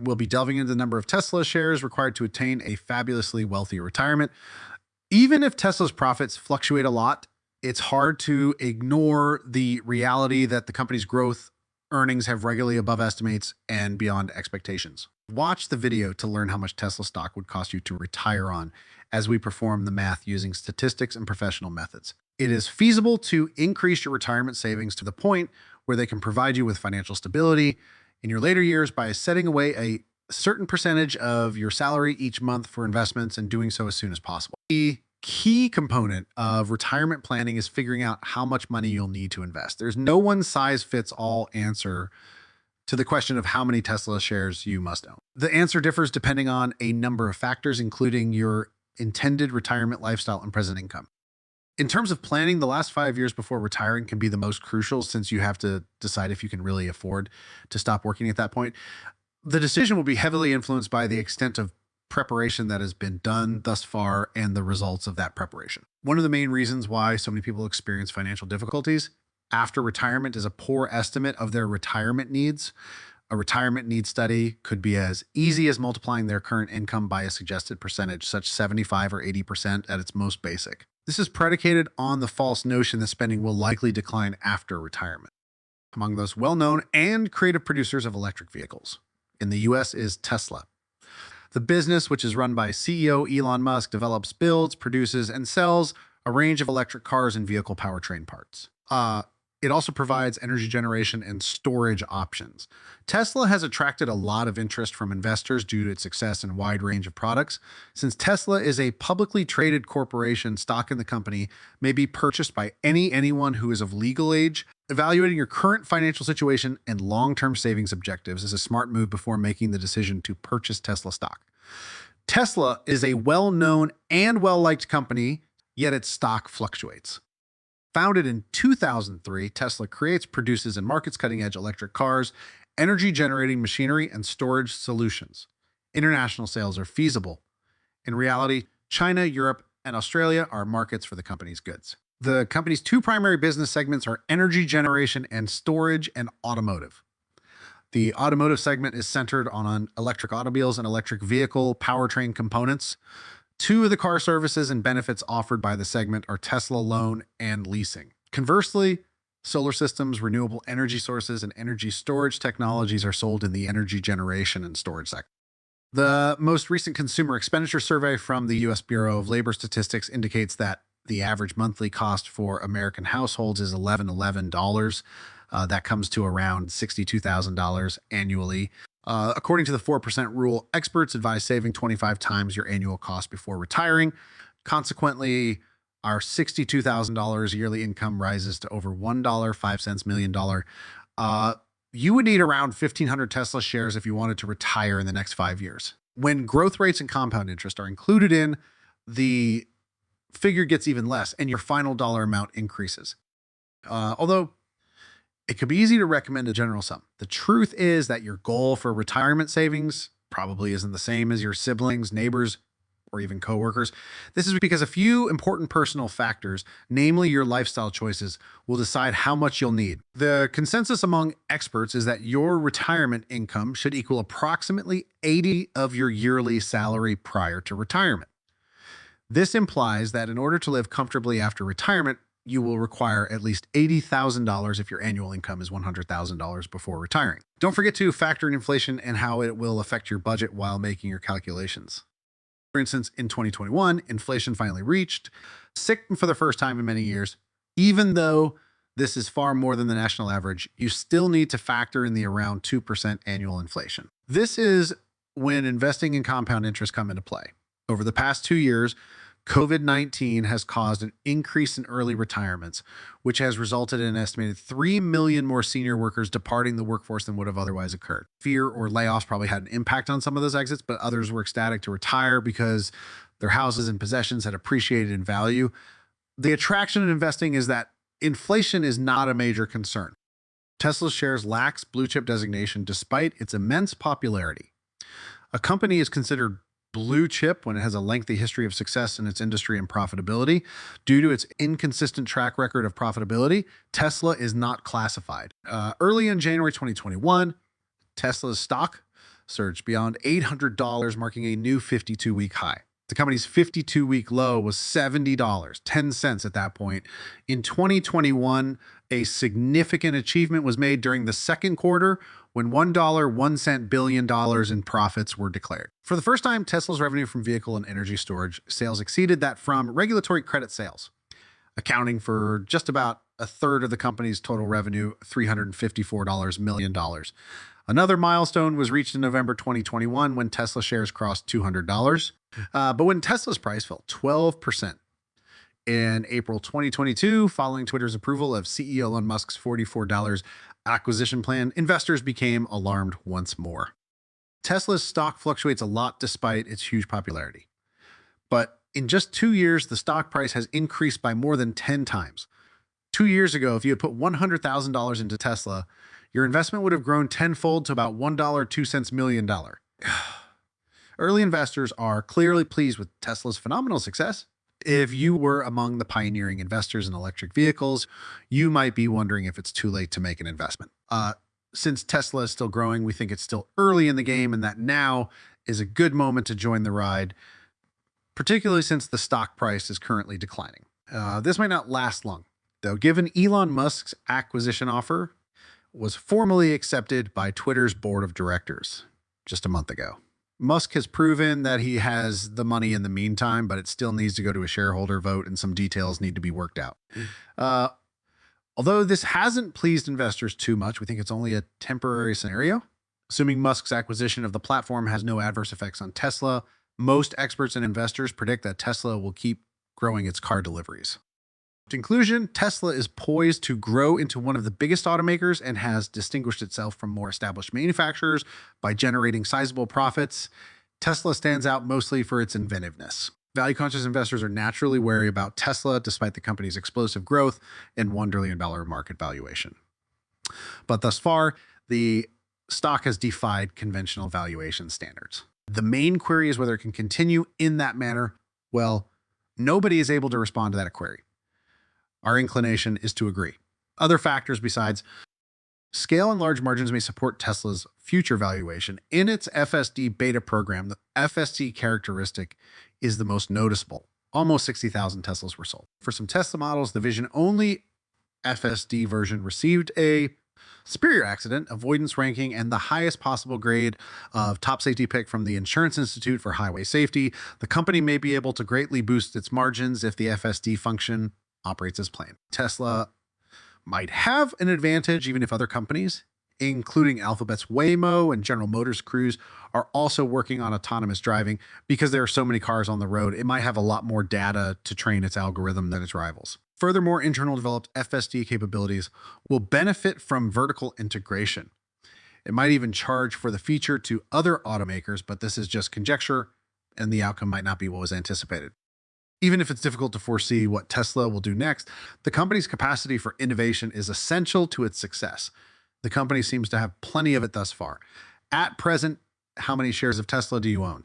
We'll be delving into the number of Tesla shares required to attain a fabulously wealthy retirement. Even if Tesla's profits fluctuate a lot, it's hard to ignore the reality that the company's growth earnings have regularly above estimates and beyond expectations. Watch the video to learn how much Tesla stock would cost you to retire on as we perform the math using statistics and professional methods. It is feasible to increase your retirement savings to the point where they can provide you with financial stability in your later years by setting away a certain percentage of your salary each month for investments and doing so as soon as possible. The key component of retirement planning is figuring out how much money you'll need to invest. There's no one size fits all answer to the question of how many Tesla shares you must own. The answer differs depending on a number of factors, including your intended retirement lifestyle and present income. In terms of planning, the last 5 years before retiring can be the most crucial, since you have to decide if you can really afford to stop working at that point. The decision will be heavily influenced by the extent of preparation that has been done thus far and the results of that preparation. One of the main reasons why so many people experience financial difficulties after retirement is a poor estimate of their retirement needs. A retirement needs study could be as easy as multiplying their current income by a suggested percentage, such 75 or 80% at its most basic. This is predicated on the false notion that spending will likely decline after retirement. Among those well-known and creative producers of electric vehicles in the US is Tesla. The business, which is run by CEO Elon Musk, develops, builds, produces, and sells a range of electric cars and vehicle powertrain parts. It also provides energy generation and storage options. Tesla has attracted a lot of interest from investors due to its success in a wide range of products. Since Tesla is a publicly traded corporation, stock in the company may be purchased by anyone who is of legal age. Evaluating your current financial situation and long-term savings objectives is a smart move before making the decision to purchase Tesla stock. Tesla is a well-known and well-liked company, yet its stock fluctuates. Founded in 2003, Tesla creates, produces, and markets cutting-edge electric cars, energy-generating machinery, and storage solutions. International sales are feasible. In reality, China, Europe, and Australia are markets for the company's goods. The company's two primary business segments are energy generation and storage and automotive. The automotive segment is centered on electric automobiles and electric vehicle powertrain components. Two of the car services and benefits offered by the segment are Tesla loan and leasing. Conversely, solar systems, renewable energy sources, and energy storage technologies are sold in the energy generation and storage sector. The most recent consumer expenditure survey from the U.S. Bureau of Labor Statistics indicates that the average monthly cost for American households is $11. That comes to around $62,000 annually. According to the 4% rule, experts advise saving 25 times your annual cost before retiring. Consequently, our $62,000 yearly income rises to over $1.05 million. You would need around 1,500 Tesla shares if you wanted to retire in the next 5 years. When growth rates and compound interest are included in, the figure gets even less and your final dollar amount increases. Although it could be easy to recommend a general sum, the truth is that your goal for retirement savings probably isn't the same as your siblings, neighbors, or even coworkers. This is because a few important personal factors, namely your lifestyle choices, will decide how much you'll need. The consensus among experts is that your retirement income should equal approximately 80% of your yearly salary prior to retirement. This implies that in order to live comfortably after retirement, you will require at least $80,000 if your annual income is $100,000 before retiring. Don't forget to factor in inflation and how it will affect your budget while making your calculations. For instance, in 2021, inflation finally reached 6% for the first time in many years. Even though this is far more than the national average, you still need to factor in the around 2% annual inflation. This is when investing in compound interest come into play. Over the past 2 years, COVID-19 has caused an increase in early retirements, which has resulted in an estimated 3 million more senior workers departing the workforce than would have otherwise occurred. Fear or layoffs probably had an impact on some of those exits, but others were ecstatic to retire because their houses and possessions had appreciated in value. The attraction in investing is that inflation is not a major concern. Tesla shares lacks blue chip designation despite its immense popularity. A company is considered blue chip when it has a lengthy history of success in its industry and profitability. Due to its inconsistent track record of profitability, Tesla is not classified. Early in January 2021, Tesla's stock surged beyond $800, marking a new 52-week high. The company's 52-week low was $70.10 at that point. In 2021, a significant achievement was made during the second quarter when $1.01 billion in profits were declared. For the first time, Tesla's revenue from vehicle and energy storage sales exceeded that from regulatory credit sales, accounting for just about a third of the company's total revenue, $354 million. Another milestone was reached in November 2021 when Tesla shares crossed $200. But when Tesla's price fell 12% in April 2022, following Twitter's approval of CEO Elon Musk's $44 acquisition plan, investors became alarmed once more. Tesla's stock fluctuates a lot despite its huge popularity. But in just 2 years, the stock price has increased by more than 10 times. 2 years ago, if you had put $100,000 into Tesla, your investment would have grown tenfold to about $1.02 million. Early investors are clearly pleased with Tesla's phenomenal success. If you were among the pioneering investors in electric vehicles, you might be wondering if it's too late to make an investment. Since Tesla is still growing, we think it's still early in the game and that now is a good moment to join the ride, particularly since the stock price is currently declining. This might not last long, though, given Elon Musk's acquisition offer was formally accepted by Twitter's board of directors just a month ago. Musk has proven that he has the money in the meantime, but it still needs to go to a shareholder vote and some details need to be worked out. Although this hasn't pleased investors too much, we think it's only a temporary scenario. Assuming Musk's acquisition of the platform has no adverse effects on Tesla, most experts and investors predict that Tesla will keep growing its car deliveries. In conclusion, Tesla is poised to grow into one of the biggest automakers and has distinguished itself from more established manufacturers by generating sizable profits. Tesla stands out mostly for its inventiveness. Value-conscious investors are naturally wary about Tesla despite the company's explosive growth and $1 trillion market valuation. But thus far, the stock has defied conventional valuation standards. The main query is whether it can continue in that manner. Well, nobody is able to respond to that query. Our inclination is to agree. Other factors besides scale and large margins may support Tesla's future valuation. In its FSD beta program, the FSD characteristic is the most noticeable. Almost 60,000 Teslas were sold. For some Tesla models, the vision-only FSD version received a superior accident avoidance ranking and the highest possible grade of top safety pick from the Insurance Institute for Highway Safety. The company may be able to greatly boost its margins if the FSD function operates as planned. Tesla might have an advantage even if other companies, including Alphabet's Waymo and General Motors Cruise, are also working on autonomous driving. Because there are so many cars on the road, it might have a lot more data to train its algorithm than its rivals. Furthermore, internal developed FSD capabilities will benefit from vertical integration. It might even charge for the feature to other automakers, but this is just conjecture and the outcome might not be what was anticipated. Even if it's difficult to foresee what Tesla will do next, the company's capacity for innovation is essential to its success. The company seems to have plenty of it thus far. At present, how many shares of Tesla do you own?